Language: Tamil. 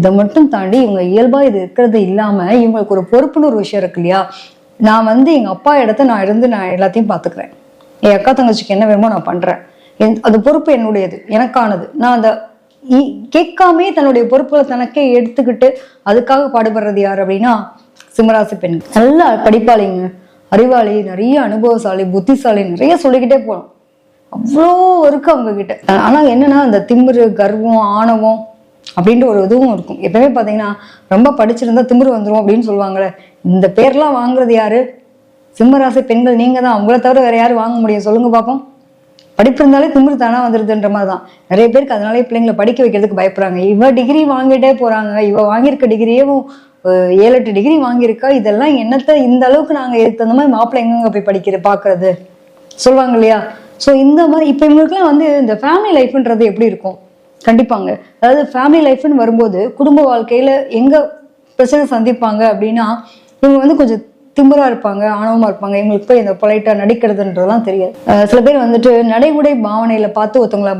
இதை மட்டும் தாண்டி இவங்க இயல்பா இது இருக்கிறது இல்லாம இவங்களுக்கு ஒரு பொறுப்புன்னு ஒரு விஷயம் இருக்கு இல்லையா. நான் எங்க அப்பா இடத்த நான் எல்லாத்தையும் பாத்துக்கிறேன், என் அக்கா தங்கச்சிக்கு என்ன வேணுமோ நான் பண்றேன், அது பொறுப்பு என்னுடையது, எனக்கானது. நான் அந்த கேட்காமே தன்னுடைய பொறுப்புகளை தனக்கே எடுத்துக்கிட்டு அதுக்காக பாடுபடுறது யார் அப்படின்னா சிம்மராசி பெண். நல்லா படிப்பாளிங்க, அறிவாளி, நிறைய அனுபவசாலி, புத்திசாலி, நிறைய சொல்லிக்கிட்டே போகலாம். அவ்வளோ இருக்கு அவங்க கிட்ட. ஆனா என்னன்னா அந்த திமிரு, கர்வம், ஆணவம் அப்படின்ற ஒரு இதுவும் இருக்கும். எப்பவுமே பாத்தீங்கன்னா ரொம்ப படிச்சிருந்தா திமிரு வந்துரும் அப்படின்னு சொல்லுவாங்கல்ல. இந்த பேர்லாம் வாங்குறது யாரு? சிம்மராசி பெண்கள் நீங்க தான். உங்களை தவிர வேற யாரும் வாங்க முடியும் சொல்லுங்க பாப்போம். படிப்பு இருந்தாலே திமிரு தானா வந்துருதுன்ற மாதிரிதான் நிறைய பேருக்கு. அதனாலே பிள்ளைங்களை படிக்க வைக்கிறதுக்கு பயப்படுறாங்க. இவ டிகிரி வாங்கிட்டே போறாங்க, இவ வாங்கியிருக்க டிகிரியும் 7-8 டிகிரி வாங்கியிருக்கா, இதெல்லாம் என்னத்த இந்த அளவுக்கு நாங்க எடுத்து அந்த மாதிரி மாப்பிள்ளை எங்க போய் பாக்குறது சொல்லுவாங்க இல்லையா. ஸோ இந்த மாதிரி இப்ப இவங்களுக்குலாம் இந்த ஃபேமிலி லைஃப்ன்றது எப்படி இருக்கும்? கண்டிப்பாங்க. அதாவது ஃபேமிலி லைஃப்னு வரும்போது குடும்ப வாழ்க்கையில எங்க பிரச்சனை சந்திப்பாங்க அப்படின்னா இவங்க கொஞ்சம் திமிரா இருப்பாங்க, ஆணவமா இருப்பாங்க. இவங்களுக்கு போய் இந்த பொலைட்டா நடிக்கிறதுன்றதுலாம் தெரியாது. சில பேர் நடைமுறை பாவனையில பார்த்து ஒருத்தவங்களை